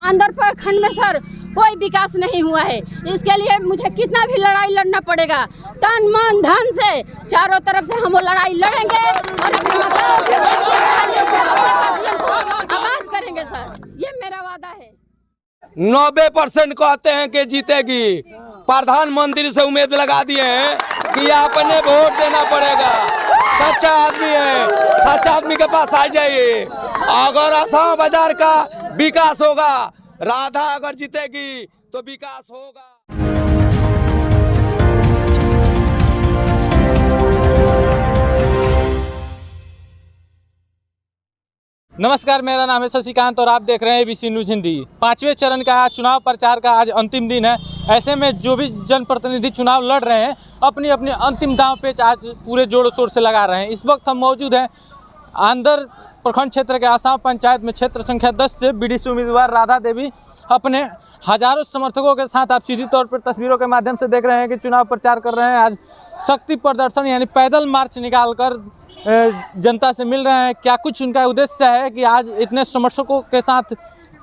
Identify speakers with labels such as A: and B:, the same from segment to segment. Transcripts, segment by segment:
A: अंदर प्रखंड में सर कोई विकास नहीं हुआ है। इसके लिए मुझे कितना भी लड़ाई लड़ना पड़ेगा, तन मन धन से चारों तरफ से हम वो लड़ाई लड़ेंगे और अपने आबाद करेंगे सर, ये मेरा वादा है।
B: 90% कहते हैं कि जीतेगी। प्रधानमंत्री से उम्मीद लगा दिए हैं कि आपने वोट देना पड़ेगा। सच्चा आदमी है, सच्चा आदमी के पास आ जाइए। अगर आसाम बाजार का विकास होगा, राधा अगर जीतेगी तो विकास होगा।
C: नमस्कार, मेरा नाम है शशिकांत और आप देख रहे हैं एबीसी न्यूज़ हिंदी। 5वें चरण का आज चुनाव प्रचार का आज अंतिम दिन है। ऐसे में जो भी जनप्रतिनिधि चुनाव लड़ रहे हैं अपनी अपनी अंतिम दांव पेच आज पूरे जोरों शोर से लगा रहे हैं। इस वक्त हम मौजूद हैं आंदर प्रखंड क्षेत्र के आसाम पंचायत में क्षेत्र संख्या 10 से बीडीसी उम्मीदवार राधा देवी अपने हजारों समर्थकों के साथ आप सीधी तौर पर तस्वीरों के माध्यम से देख रहे हैं कि चुनाव प्रचार कर रहे हैं। आज शक्ति प्रदर्शन यानी पैदल मार्च निकालकर जनता से मिल रहे हैं। क्या कुछ उनका उद्देश्य है कि आज इतने समर्थकों के साथ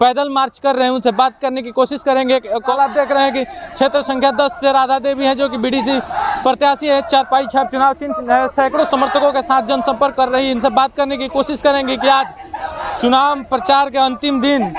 C: पैदल मार्च कर रहे हैं, उनसे बात करने की कोशिश करेंगे। कल आप देख रहे हैं कि क्षेत्र संख्या 10 से राधा देवी है जो कि बीडीसी प्रत्याशी है, चारपाई छाप चुनाव चिन्ह, सैकड़ों समर्थकों के साथ जनसंपर्क कर रही है। इनसे बात करने की कोशिश करेंगे कि आज चुनाव प्रचार के अंतिम दिन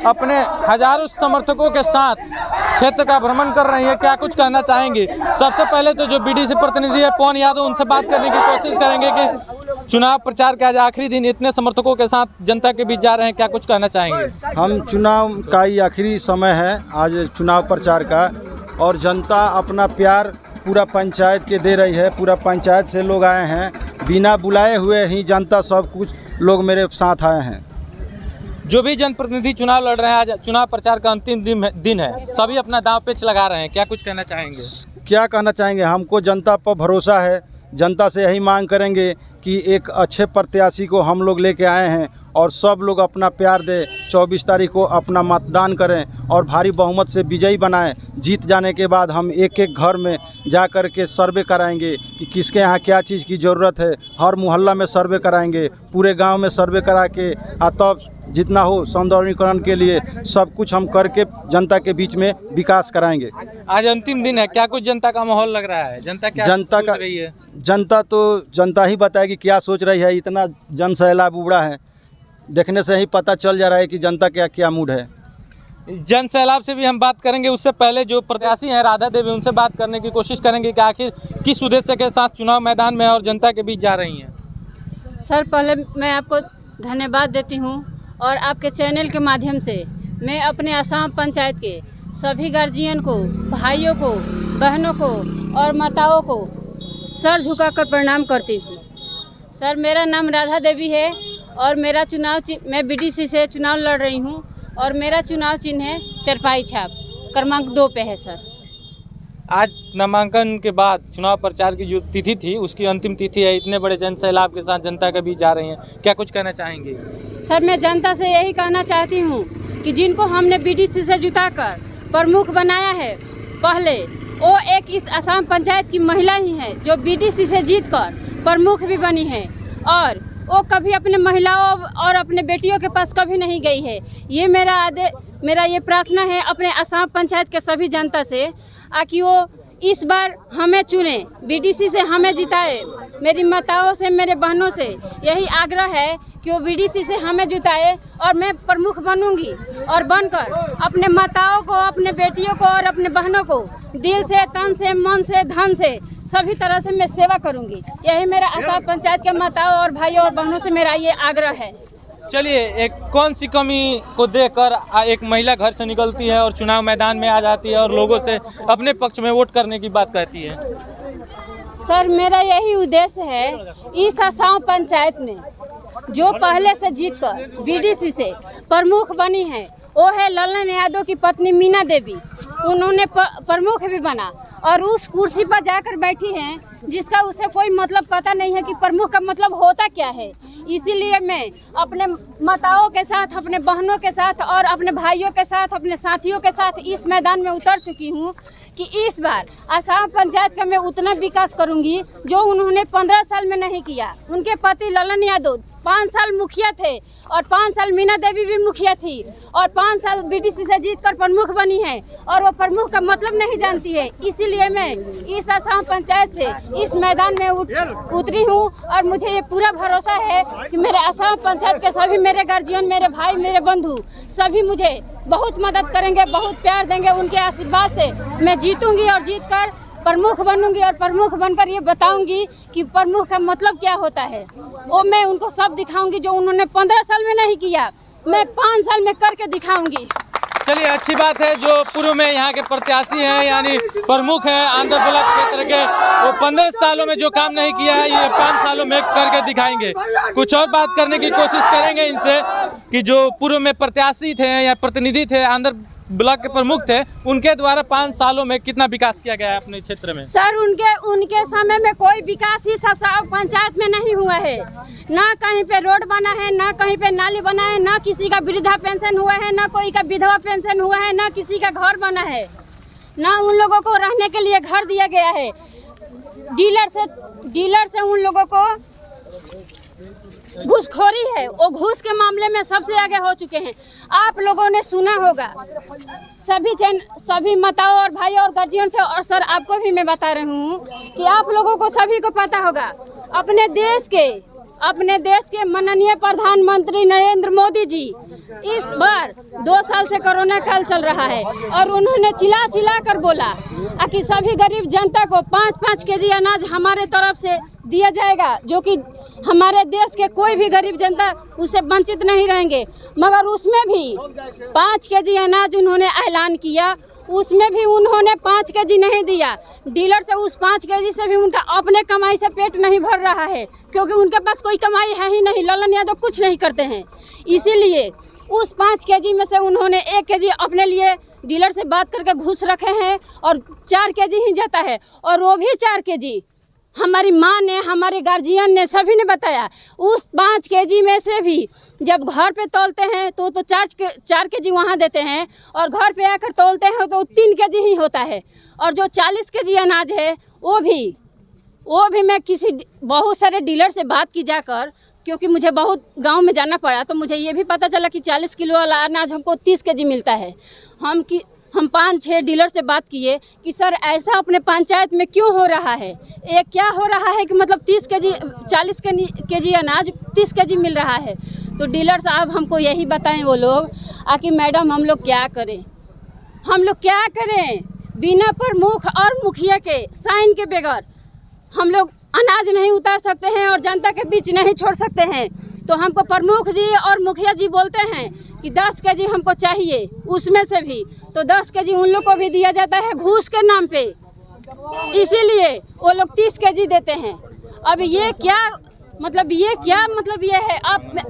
C: अपने हजारों समर्थकों के साथ क्षेत्र का भ्रमण कर रही है, क्या कुछ कहना चाहेंगे। सबसे पहले तो जो बीडीसी प्रतिनिधि है पवन यादव, उनसे बात करने की कोशिश करेंगे कि चुनाव प्रचार के आज आखिरी दिन इतने समर्थकों के साथ जनता के बीच जा रहे हैं, क्या कुछ कहना चाहेंगे।
D: हम चुनाव का ही आखिरी समय है आज चुनाव प्रचार का, और जनता अपना प्यार पूरा पंचायत के दे रही है। पूरा पंचायत से लोग आए हैं, बिना बुलाए हुए ही जनता सब कुछ लोग मेरे साथ आए हैं।
C: जो भी जनप्रतिनिधि चुनाव लड़ रहे हैं आज चुनाव प्रचार का अंतिम दिन है, सभी अपना दांव पेच लगा रहे हैं, क्या कुछ कहना चाहेंगे।
D: क्या कहना चाहेंगे, हमको जनता पर भरोसा है। जनता से यही मांग करेंगे कि एक अच्छे प्रत्याशी को हम लोग लेके आए हैं और सब लोग अपना प्यार दे। 24 तारीख को अपना मतदान करें और भारी बहुमत से विजयी बनाएं। जीत जाने के बाद हम एक एक घर में जा कर के सर्वे कराएंगे कि किसके यहाँ क्या चीज़ की ज़रूरत है। हर मोहल्ला में सर्वे कराएंगे, पूरे गांव में सर्वे करा के तब जितना हो सौंदर्यीकरण के लिए सब कुछ हम करके जनता के बीच में विकास कराएंगे।
C: आज अंतिम दिन है, क्या कुछ जनता का माहौल लग रहा है, जनता क्या सोच रही है।
D: जनता ही बताएगी क्या सोच रही है। इतना जन सैलाब उबड़ा है, देखने से ही पता चल जा रहा है कि जनता का क्या मूड है।
C: जन सैलाब से भी हम बात करेंगे, उससे पहले जो प्रत्याशी हैं राधा देवी, उनसे बात करने की कोशिश करेंगे कि आखिर किस उद्देश्य के साथ चुनाव मैदान में और जनता के बीच जा रही हैं।
A: सर पहले मैं आपको धन्यवाद देती हूँ और आपके चैनल के माध्यम से मैं अपने आसाम पंचायत के सभी गार्जियन को, भाइयों को, बहनों को और माताओं को सर झुकाकर प्रणाम करती हूँ। सर मेरा नाम राधा देवी है और मेरा मैं बीडीसी से चुनाव लड़ रही हूँ और मेरा चुनाव चिन्ह है चारपाई छाप, क्रमांक 2 पे है सर।
C: आज नामांकन के बाद चुनाव प्रचार की जो तिथि थी उसकी अंतिम तिथि है। इतने बड़े जन सैलाब के साथ जनता के बीच जा रही हैं, क्या कुछ कहना चाहेंगे।
A: सर मैं जनता से यही कहना चाहती हूँ कि जिनको हमने बीडीसी से जुटाकर प्रमुख बनाया है, पहले वो एक इस आसाम पंचायत की महिला ही है जो बीडीसी से जीतकर प्रमुख भी बनी है और वो कभी अपने महिलाओं और अपने बेटियों के पास कभी नहीं गई है। ये मेरा ये प्रार्थना है अपने आसाम पंचायत के सभी जनता से कि वो इस बार हमें चुने, बीडीसी से हमें जिताए। मेरी माताओं से, मेरे बहनों से यही आग्रह है कि वो बीडीसी से हमें जिताए और मैं प्रमुख बनूंगी और बनकर अपने माताओं को, अपने बेटियों को और अपने बहनों को दिल से, तन से, मन से, धन से सभी तरह से मैं सेवा करूंगी। यही मेरा आसाम पंचायत के माताओं और भाइयों और बहनों से मेरा ये आग्रह है।
C: चलिए, एक कौन सी कमी को देखकर एक महिला घर से निकलती है और चुनाव मैदान में आ जाती है और लोगों से अपने पक्ष में वोट करने की बात कहती है।
A: सर मेरा यही उद्देश्य है, इस आसाम पंचायत में जो पहले से जीतकर बीडीसी से प्रमुख बनी है वो है ललन यादव की पत्नी मीना देवी। उन्होंने प्रमुख भी बना और उस कुर्सी पर जाकर बैठी हैं जिसका उसे कोई मतलब पता नहीं है कि प्रमुख का मतलब होता क्या है। इसीलिए मैं अपने माताओं के साथ, अपने बहनों के साथ और अपने भाइयों के साथ, अपने साथियों के साथ इस मैदान में उतर चुकी हूँ कि इस बार आसाम पंचायत का मैं उतना विकास करूँगी जो उन्होंने 15 साल में नहीं किया। उनके पति ललन यादव 5 साल मुखिया थे और 5 साल मीना देवी भी मुखिया थी और 5 साल बीडीसी से जीतकर प्रमुख बनी है और वो प्रमुख का मतलब नहीं जानती है। इसीलिए मैं इस आसाम पंचायत से इस मैदान में उतरी हूँ और मुझे ये पूरा भरोसा है कि मेरे आसाम पंचायत के सभी मेरे गार्जियन, मेरे भाई, मेरे बंधु सभी मुझे बहुत मदद करेंगे, बहुत प्यार देंगे। उनके आशीर्वाद से मैं जीतूंगी और जीतकर प्रमुख बनूंगी और प्रमुख बनकर ये बताऊंगी कि प्रमुख का मतलब क्या होता है। वो मैं उनको सब दिखाऊंगी जो उन्होंने 15 साल में नहीं किया, मैं 5 साल में करके दिखाऊंगी।
C: चलिए, अच्छी बात है। जो पूर्व में यहाँ के प्रत्याशी हैं यानी प्रमुख हैं आंध्र ब्लॉक क्षेत्र के, वो 15 सालों में जो काम नहीं किया है ये 5 सालों में करके दिखाएंगे। कुछ और बात करने की कोशिश करेंगे इनसे कि जो पूर्व में प्रत्याशी थे या प्रतिनिधि थे, आंध्र ब्लॉक के प्रमुख थे, उनके द्वारा 5 सालों में कितना विकास किया गया है अपने क्षेत्र में?
A: सर, उनके समय में कोई विकास इस आसाम पंचायत में नहीं हुआ है। ना कहीं पे रोड बना है, ना कहीं पे नाली बना है, ना किसी का वृद्धा पेंशन हुआ है, ना कोई का विधवा पेंशन हुआ है, ना किसी का घर बना है, ना उन लोगों को रहने के लिए घर दिया गया है। डीलर से उन लोगों को घूसखोरी है, वो घूस के मामले में सबसे आगे हो चुके हैं। आप लोगों ने सुना होगा, सभी माताओं और भाई और गार्जियन से, और सर आपको भी मैं बता रही हूँ कि आप लोगों को सभी को पता होगा, अपने देश के माननीय प्रधानमंत्री नरेंद्र मोदी जी इस बार 2 साल से कोरोना काल चल रहा है और उन्होंने चिल्ला कर बोला कि सभी गरीब जनता को 5-5 केजी अनाज हमारे तरफ से दिया जाएगा, जो कि हमारे देश के कोई भी गरीब जनता उससे वंचित नहीं रहेंगे। मगर उसमें भी 5 केजी अनाज उन्होंने ऐलान किया, उसमें भी उन्होंने 5 केजी नहीं दिया। डीलर से उस 5 केजी से भी उनका अपने कमाई से पेट नहीं भर रहा है, क्योंकि उनके पास कोई कमाई है ही नहीं। ललन यादव कुछ नहीं करते हैं, इसीलिए उस 5 केजी में से उन्होंने 1 केजी अपने लिए डीलर से बात करके घूस रखे हैं और 4 केजी ही जाता है। और वो भी 4 केजी हमारी माँ ने, हमारे गार्जियन ने, सभी ने बताया, उस 5 केजी में से भी जब घर पे तौलते हैं तो 4 केजी वहाँ देते हैं और घर पे आकर तौलते हैं तो 3 केजी ही होता है। और जो 40 केजी अनाज है वो भी मैं बहुत सारे डीलर से बात की जाकर, क्योंकि मुझे बहुत गांव में जाना पड़ा, तो मुझे ये भी पता चला कि 40 किलो वाला अनाज हमको 30 केजी मिलता है। हम 5-6 डीलर से बात किए कि सर ऐसा अपने पंचायत में क्यों हो रहा है, ये क्या हो रहा है कि मतलब 40 केजी अनाज 30 केजी मिल रहा है। तो डीलर साहब हमको यही बताएं वो लोग कि मैडम हम लोग क्या करें, बिना प्रमुख और मुखिया के साइन के बगैर हम लोग अनाज नहीं उतार सकते हैं और जनता के बीच नहीं छोड़ सकते हैं। तो हमको प्रमुख जी और मुखिया जी बोलते हैं कि 10 केजी हमको चाहिए, उसमें से भी तो 10 केजी उन लोग को भी दिया जाता है घूस के नाम पे, इसीलिए वो लोग 30 केजी देते हैं। अब ये क्या मतलब ये है,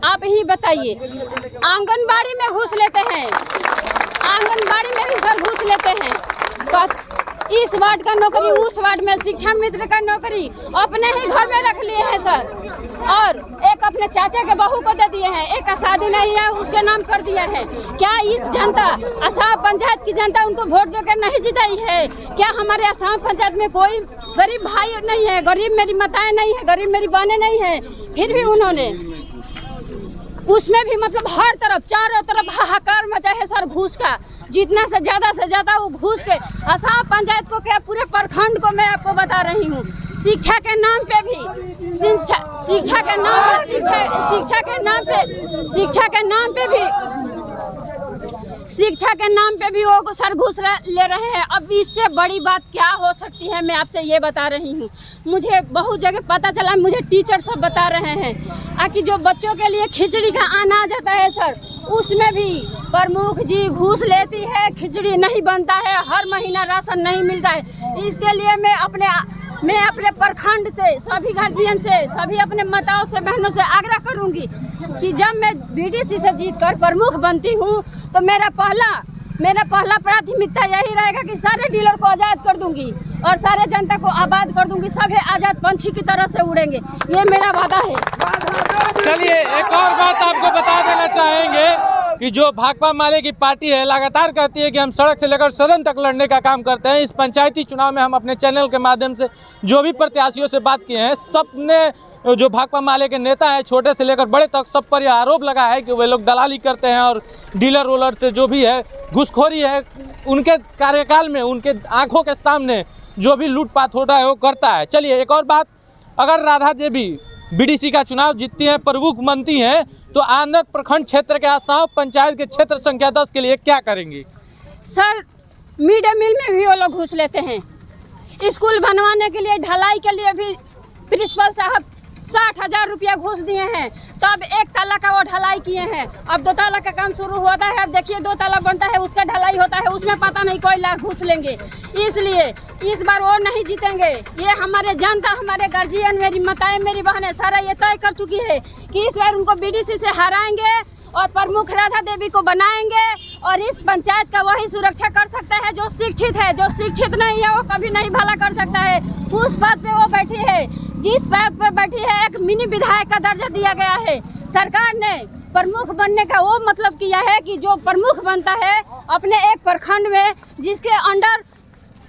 A: आप ही बताइए। आंगनबाड़ी में घूस लेते हैं, आंगनबाड़ी में भी सर घूस लेते हैं। इस वार्ड का नौकरी, उस वार्ड में शिक्षा मित्र का नौकरी अपने ही घर में रख लिए हैं सर, और एक अपने चाचा के बहू को दे दिए हैं, एक का शादी नहीं है उसके नाम कर दिया है। क्या इस जनता, आसाम पंचायत की जनता उनको वोट देकर नहीं जिताई है? क्या हमारे आसाम पंचायत में कोई गरीब भाई नहीं है, गरीब मेरी माताएं नहीं है, गरीब मेरी बहनें नहीं है? फिर भी उन्होंने उसमें भी मतलब हर तरफ, चारों तरफ हाहाकार मचा है सर घूस का। जितना से ज़्यादा वो घूस के आसाम पंचायत को, क्या पूरे प्रखंड को मैं आपको बता रही हूँ, शिक्षा के नाम पे भी वो सर घूस ले रहे हैं। अब इससे बड़ी बात क्या हो सकती है, मैं आपसे ये बता रही हूँ। मुझे बहुत जगह पता चला, मुझे टीचर सब बता रहे हैं कि जो बच्चों के लिए खिचड़ी का अनाज आता है सर, उसमें भी प्रमुख जी घूस लेती है, खिचड़ी नहीं बनता है, हर महीना राशन नहीं मिलता है। इसके लिए मैं अपने प्रखंड से, सभी गार्जियन से, सभी अपने माताओं से, बहनों से आग्रह करूंगी कि जब मैं बीडीसी से जीतकर प्रमुख बनती हूं तो मेरा पहला प्राथमिकता यही रहेगा कि सारे डीलर को आज़ाद कर दूंगी और सारे जनता को आबाद कर दूंगी, सभी आज़ाद पंछी की तरह से उड़ेंगे, ये मेरा वादा है।
C: चलिए, एक और बात आपको बता देना चाहेंगे कि जो भाकपा माले की पार्टी है लगातार कहती है कि हम सड़क से लेकर सदन तक लड़ने का काम करते हैं। इस पंचायती चुनाव में हम अपने चैनल के माध्यम से जो भी प्रत्याशियों से बात किए हैं, सबने जो भाकपा माले के नेता हैं छोटे से लेकर बड़े तक सब पर यह आरोप लगा है कि वे लोग दलाली करते हैं और डीलर रोलर से जो भी है घूसखोरी है, उनके कार्यकाल में उनके आंखों के सामने जो भी लूटपाट होता है वो करता है। चलिए एक और बात, अगर राधा देवी बीडीसी का चुनाव जीतती हैं, प्रमुख बनती हैं, तो आंध्र प्रखंड क्षेत्र के आसाम पंचायत के क्षेत्र संख्या 10 के लिए क्या करेंगी?
A: सर, मिड डे मील में भी वो लोग घुस लेते हैं। स्कूल बनवाने के लिए, ढलाई के लिए भी प्रिंसिपल साहब 60,000 रुपया घूस दिए हैं, तब 1 ताला का वो ढलाई किए हैं। अब 2 ताला का काम शुरू होता है, अब देखिए 2 ताला बनता है, उसका ढलाई होता है, उसमें पता नहीं कोई लाख घूस लेंगे। इसलिए इस बार वो नहीं जीतेंगे। ये हमारे जनता, हमारे गार्जियन, मेरी माताएं, मेरी बहनें सारा ये तय कर चुकी है कि इस बार उनको बीडीसी से हराएंगे और प्रमुख राधा देवी को बनाएंगे। और इस पंचायत का वही सुरक्षा कर सकता है जो शिक्षित है। जो शिक्षित नहीं है वो कभी नहीं भला कर सकता है। उस पद पे वो बैठी है, जिस पद पे बैठी है एक मिनी विधायक का दर्जा दिया गया है। सरकार ने प्रमुख बनने का वो मतलब किया है कि जो प्रमुख बनता है अपने एक प्रखंड में, जिसके अंडर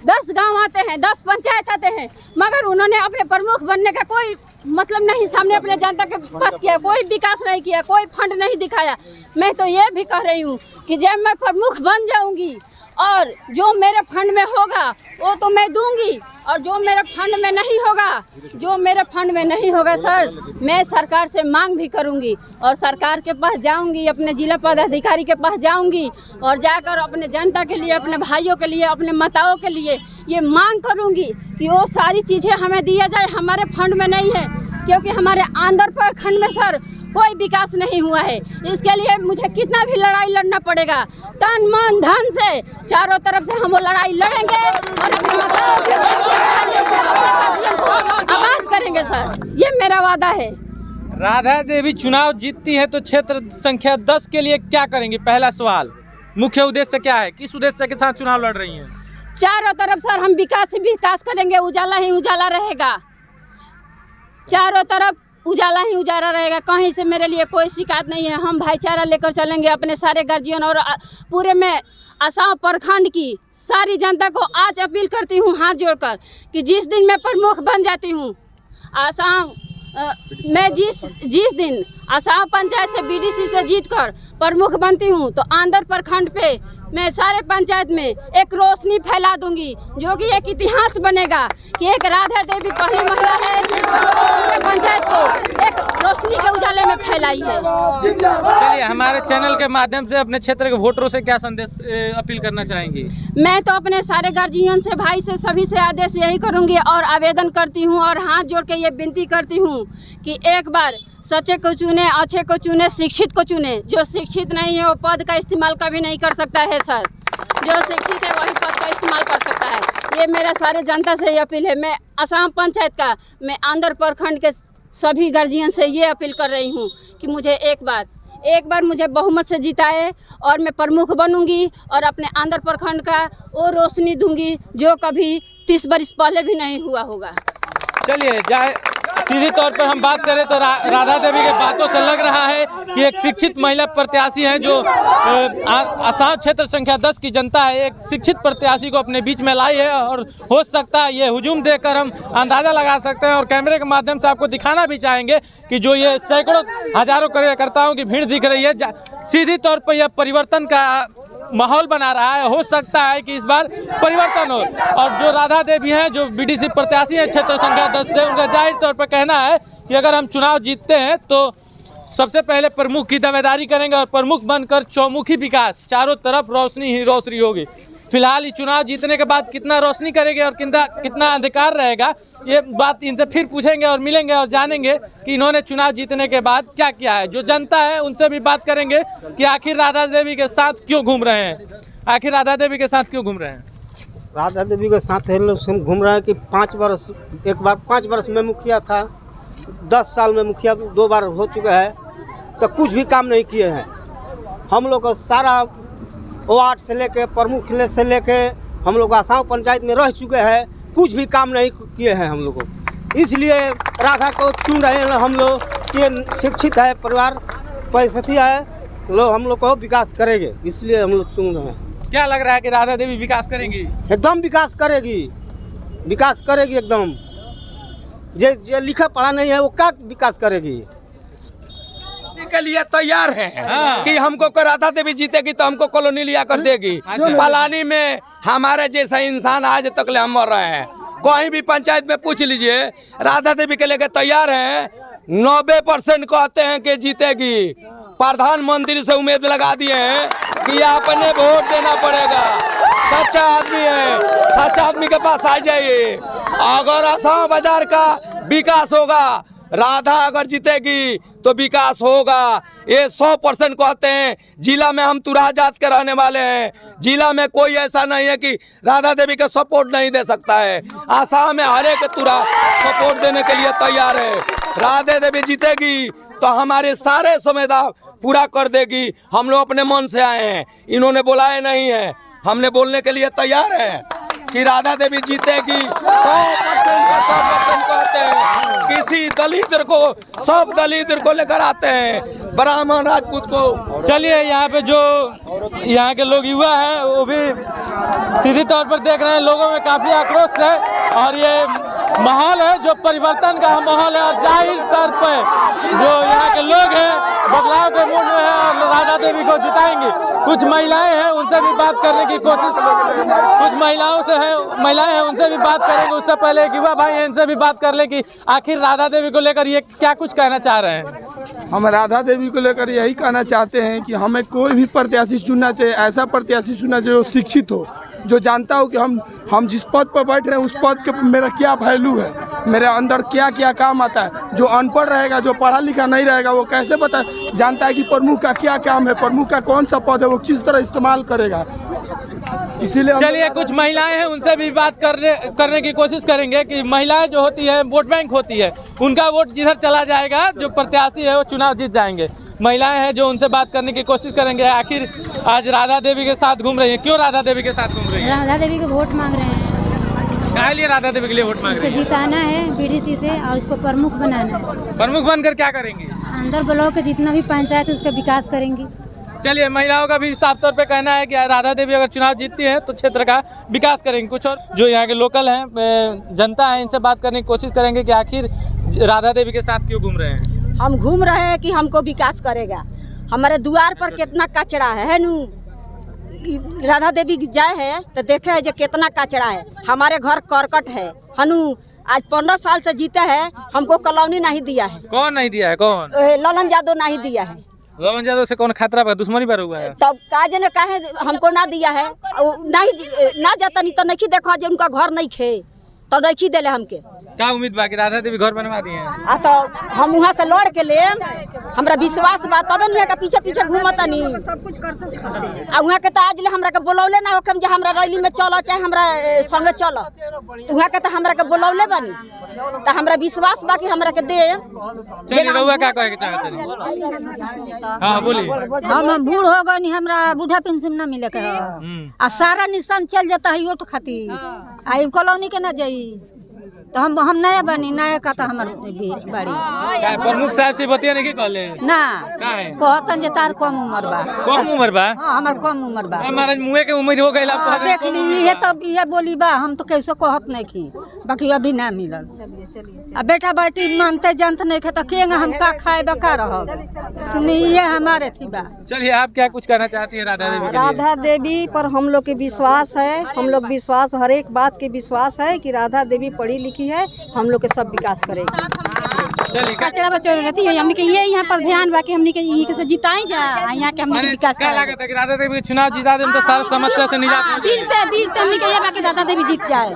A: 10 गांव आते हैं, 10 पंचायत आते हैं, मगर उन्होंने अपने प्रमुख बनने का कोई मतलब नहीं सामने अपने जनता के पास किया, कोई विकास नहीं किया, कोई फंड नहीं दिखाया। मैं तो ये भी कह रही हूँ कि जब मैं प्रमुख बन जाऊँगी और जो मेरे फंड में होगा वो तो मैं दूंगी, और जो मेरे फंड में नहीं होगा, जो मेरे फंड में नहीं होगा सर, मैं सरकार से मांग भी करूंगी और सरकार के पास जाऊंगी, अपने जिला पदाधिकारी के पास जाऊंगी और जाकर अपने जनता के लिए, अपने भाइयों के लिए, अपने माताओं के लिए ये मांग करूंगी कि वो सारी चीज़ें हमें दिया जाए। हमारे फंड में नहीं है, क्योंकि हमारे आंध्र प्रखंड में सर कोई विकास नहीं हुआ है। इसके लिए मुझे कितना भी लड़ाई लड़ना पड़ेगा, तन मन धन से, चारों तरफ से हम वो लड़ाई लड़ेंगे और अपने माताओं के आबाद करेंगे सर, ये मेरा वादा है।
C: राधा देवी चुनाव जीतती है तो क्षेत्र संख्या 10 के लिए क्या करेंगी? पहला सवाल, मुख्य उद्देश्य क्या है? किस उद्देश्य के साथ चुनाव लड़ रही हैं?
A: चारों तरफ सर हम विकास ही विकास करेंगे, उजाला ही उजाला रहेगा, चारों तरफ उजाला ही उजाला रहेगा। कहीं से मेरे लिए कोई शिकायत नहीं है। हम भाईचारा लेकर चलेंगे अपने सारे गार्जियन और पूरे में आसाम प्रखंड की सारी जनता को आज अपील करती हूँ हाथ जोड़कर कि जिस दिन मैं प्रमुख बन जाती हूँ आसाम मैं जिस दिन आसाम पंचायत से बीडीसी से जीतकर प्रमुख बनती हूँ तो आंध्र प्रखंड पे मैं सारे पंचायत में एक रोशनी फैला दूंगी, जो कि एक इतिहास बनेगा कि एक राधा देवी पहली महिला है जो पंचायत को एक रोशनी के उजाले में फैलाई है।
C: चलिए हमारे चैनल के माध्यम से अपने क्षेत्र के वोटरों से क्या संदेश अपील करना चाहेंगी?
A: मैं तो अपने सारे गार्जियन से, भाई से, सभी से आदेश यही करूंगी और आवेदन करती हूं और हाथ जोड़ के ये विनती करती हूं कि एक बार सच्चे को चुने, अच्छे को चुने, शिक्षित को चुने। जो शिक्षित नहीं है वो पद का इस्तेमाल कभी नहीं कर सकता है सर, जो शिक्षित है वही पद का इस्तेमाल कर सकता है। ये मेरा सारे जनता से अपील है। मैं आसाम पंचायत का, मैं आंध्र प्रखंड के सभी गार्जियन से ये अपील कर रही हूँ कि मुझे एक बार मुझे बहुमत से जिताए और मैं प्रमुख बनूंगी और अपने आंध्र प्रखंड का वो रोशनी दूंगी जो कभी 30 बरस पहले भी नहीं हुआ होगा।
C: चलिए जाए सीधी तौर पर हम बात करें तो राधा देवी के बातों से लग रहा है कि एक शिक्षित महिला प्रत्याशी हैं जो आसाम क्षेत्र संख्या 10 की जनता है एक शिक्षित प्रत्याशी को अपने बीच में लाई है और हो सकता है ये हुजूम देखकर हम अंदाज़ा लगा सकते हैं और कैमरे के माध्यम से आपको दिखाना भी चाहेंगे कि जो ये सैकड़ों हजारों कार्यकर्ताओं की भीड़ दिख रही है, सीधी तौर पर यह परिवर्तन का माहौल बना रहा है। हो सकता है कि इस बार परिवर्तन हो और जो राधा देवी हैं जो बीडीसी प्रत्याशी हैं क्षेत्र संख्या 10 से, उनका जाहिर तौर पर कहना है कि अगर हम चुनाव जीतते हैं तो सबसे पहले प्रमुख की दावेदारी करेंगे और प्रमुख बनकर चौमुखी विकास, चारों तरफ रोशनी ही रोशनी होगी। फिलहाल ये चुनाव जीतने के बाद कितना रोशनी करेंगे और कितना अंधकार रहेगा, ये बात इनसे फिर पूछेंगे और मिलेंगे और जानेंगे कि इन्होंने चुनाव जीतने के बाद क्या किया है। जो जनता है उनसे भी बात करेंगे कि आखिर राधा देवी के साथ क्यों घूम रहे हैं, आखिर राधा देवी के साथ क्यों घूम रहे हैं।
E: राधा देवी के साथ हम लोग घूम रहे हैं कि 5 वर्ष, एक बार 5 वर्ष में मुखिया था, 10 साल में मुखिया 2 बार हो चुका है, तो कुछ भी काम नहीं किए हैं। हम लोग को सारा वार्ड से लेके प्रमुख से लेके हम लोग आसाम पंचायत में रह चुके हैं, कुछ भी काम नहीं किए हैं हम लोग को। इसलिए राधा को चुन रहे हैं हम लोग। ये शिक्षित है, परिवार पैसठी है लोग हम लोग को विकास करेंगे, इसलिए हम लोग चुन रहे हैं।
C: क्या लग रहा है कि राधा देवी विकास करेंगी?
E: एकदम विकास करेगी, विकास करेगी एकदम। जे लिखा पढ़ा नहीं है वो क्या विकास करेगी?
B: के लिए तैयार हैं
C: हाँ।
B: कि हमको राधा देवी जीतेगी तो हमको कॉलोनी लिया कर देगी। पलानी में हमारे जैसा इंसान आज तक ले हम मर रहे हैं। कहीं भी पंचायत में पूछ लीजिए, राधा देवी के लेके तैयार हैं। 90% कहते हैं कि जीतेगी। प्रधानमंत्री से उम्मीद लगा दिए हैं कि आपने वोट देना पड़ेगा। सच्चा आदमी है, सच्चा आदमी के पास आ जाइए। अगर आसाम बाजार का विकास होगा, राधा अगर जीतेगी तो विकास होगा। ये 100% कहते हैं। जिला में हम तुराह जात के रहने वाले हैं। जिला में कोई ऐसा नहीं है कि राधा देवी का सपोर्ट नहीं दे सकता है। आसाम में हर एक तुराह सपोर्ट देने के लिए तैयार है। राधा देवी जीतेगी तो हमारे सारे सुविधा पूरा कर देगी। हम लोग अपने मन से आए हैं, इन्होंने बुलाए नहीं है। हमने बोलने के लिए तैयार है कि राधा देवी जीतेगी। 100% कहते हैं। किसी दलित को, सब दलित को लेकर आते हैं, ब्राह्मण राजपूत को।
C: चलिए, यहाँ पे जो यहाँ के लोग युवा हैं वो भी सीधी तौर पर देख रहे हैं, लोगों में काफ़ी आक्रोश है और ये माहौल है जो परिवर्तन का माहौल है। और जाहिर तौर पर जो यहाँ के लोग हैं बदलाव के मूड में है और राधा देवी को जिताएंगे। कुछ महिलाएं हैं, उनसे भी बात करने की कोशिश, कुछ महिलाएं हैं उनसे भी बात करेंगे। उससे पहले एक युवा भाई हैं, इनसे भी बात कर ले कि आखिर राधा देवी को लेकर ये क्या कुछ कहना चाह रहे हैं।
F: हम राधा देवी को लेकर यही कहना चाहते हैं कि हमें कोई भी प्रत्याशी चुनना चाहिए, ऐसा प्रत्याशी चुनना चाहिए जो शिक्षित हो, जो जानता हो कि हम जिस पद पर बैठ रहे हैं उस पद के मेरा क्या वैल्यू है, मेरे अंदर क्या क्या काम आता है। जो अनपढ़ रहेगा, जो पढ़ा लिखा नहीं रहेगा, वो कैसे जानता है कि प्रमुख का क्या काम है, प्रमुख का कौन सा पद है, वो किस तरह इस्तेमाल करेगा। इसीलिए
C: चलिए, कुछ महिलाएं हैं उनसे भी बात करने की कोशिश करेंगे कि महिलाएं जो होती है वोट बैंक होती है, उनका वोट जिधर चला जाएगा जो प्रत्याशी है वो चुनाव जीत जाएंगे। महिलाएं हैं जो उनसे बात करने की कोशिश करेंगे। आखिर आज राधा देवी के साथ घूम रही है, क्यों राधा देवी के साथ घूम रही है?
A: राधा देवी को वोट मांग रहे हैं।
C: काहे लिए राधा देवी के लिए वोट मांग रही है?
A: जिताना है बीडीसी से और उसको प्रमुख बनाना है।
C: प्रमुख बनकर क्या करेंगे?
A: अंदर ब्लॉक के जितना भी पंचायत है उसका विकास करेंगी।
C: चलिए, महिलाओं का भी साफ तौर पे कहना है कि राधा देवी अगर चुनाव जीतती हैं तो क्षेत्र का विकास करेंगे। कुछ और जो यहाँ के लोकल हैं, जनता है, इनसे बात करने की कोशिश करेंगे कि आखिर राधा देवी के साथ क्यों घूम रहे हैं।
G: हम घूम रहे हैं कि हमको विकास करेगा। हमारे द्वार पर कितना कचरा है नू। राधा देवी जाए है तो देखे है जो कितना कचरा है। हमारे घर करकट है हनु। आज 15 साल से जीते हैं, हमको कॉलोनी नहीं दिया है।
C: कौन नहीं दिया है? कौन?
G: ललन यादव नहीं दिया है।
C: ललन यादव से कौन खतरा पर दुश्मनी पर हुआ है?
G: तब काज ने कहे हमको ना दिया है। नहीं ना जाता नहीं तो नहीं देखो जो उनका घर नहीं खे तो नहीं दिले हमके।
C: क्या उम्मीद बा कि राधा देवी घर बनवा दी है?
G: तो हम वहाँ से लौट के ले, हमरा विश्वास बा तबे न के पीछे पीछे घूमता नहीं सब कुछ करते। आ वहाँ के तो आज ले हमरा के बोलौले ना होकम जे हमरा रैली में चलो चाहे हमरा संगे चलो, तो वहाँ के तो हमरा के बोलौले बानी। तो हमरा विश्वास बा कि हमरा के दे।
C: चलिए, रउआ का कहे के चाहते हैं? हां बोली।
H: हम बूढ़ हो गए, हमरा बूढ़ा पेंशन ना मिले के आ सारा निशान चल जाता है वोट खातिर। आई कॉलोनी के ना जाई तो हम नया बनी, नया का तो हमार बाड़ी।
C: प्रमुख साहब से बतिया नहीं कहले
H: ना
C: काहे
H: कहतन जे तार कम उम्र बा।
C: कम उम्र बा?
H: हां, हमार कम उम्र बा।
C: हमारे मुंह के उम्र हो गइल। आप
H: देख ली ये तो ये बोली बा, हम तो कैसे कहत नहीं की, बाकी अभी ना मिलल। अब बेटा बेटी मानते जानते नहीं के तो केंगे हम का खाए बका रह सुनी। ये हमारे थी बा।
C: चलिए, आप क्या कुछ कहना चाहती हैं राधा देवी के लिए?
G: राधा देवी पर हम लोग के विश्वास है। हम लोग विश्वास, हर एक बात के विश्वास है कि राधा देवी पढ़ी लिखी है, हम लोग के सब विकास करेगी।
C: चलिए,
H: कचरा बचो रहती है हमनी के ये यहाँ पर ध्यान बा कि हमनी के यही के से जिताई जा, यहाँ के हमनी के विकास
C: क्या लागत है कि राधा देवी चुनाव जिता दें तो सारी समस्या से निजात मिल जाए?
H: दिल से हमनी के ये बा कि राधा देवी जीत जाए।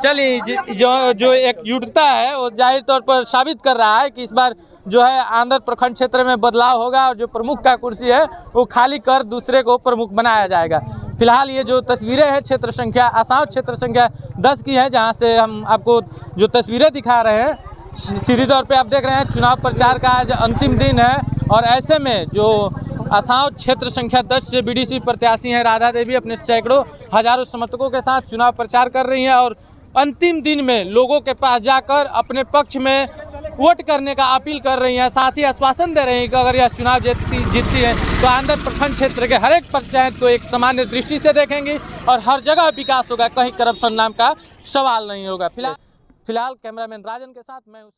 C: चलिए, जो एकजुटता है वो जाहिर तौर पर साबित कर रहा है कि इस बार जो है आंध्र प्रखंड क्षेत्र में बदलाव होगा और जो प्रमुख का कुर्सी है वो खाली कर दूसरे को प्रमुख बनाया जाएगा। फिलहाल ये जो तस्वीरें हैं क्षेत्र संख्या आसाम क्षेत्र संख्या 10 की है, जहां से हम आपको जो तस्वीरें दिखा रहे हैं, सीधी तौर पे आप देख रहे हैं चुनाव प्रचार का आज अंतिम दिन है। और ऐसे में जो आसाम क्षेत्र संख्या 10 से बीडीसी प्रत्याशी हैं राधा देवी अपने सैकड़ों हजारों समर्थकों के साथ चुनाव प्रचार कर रही हैं और अंतिम दिन में लोगों के पास जाकर अपने पक्ष में वोट करने का अपील कर रही हैं। साथ ही आश्वासन दे रही हैं कि अगर यह चुनाव जीतती है तो आंध्र प्रखंड क्षेत्र के हर एक पंचायत को एक सामान्य दृष्टि से देखेंगी और हर जगह विकास होगा, कहीं करप्शन नाम का सवाल नहीं होगा। फिलहाल कैमरामैन राजन के साथ मैं हूँ।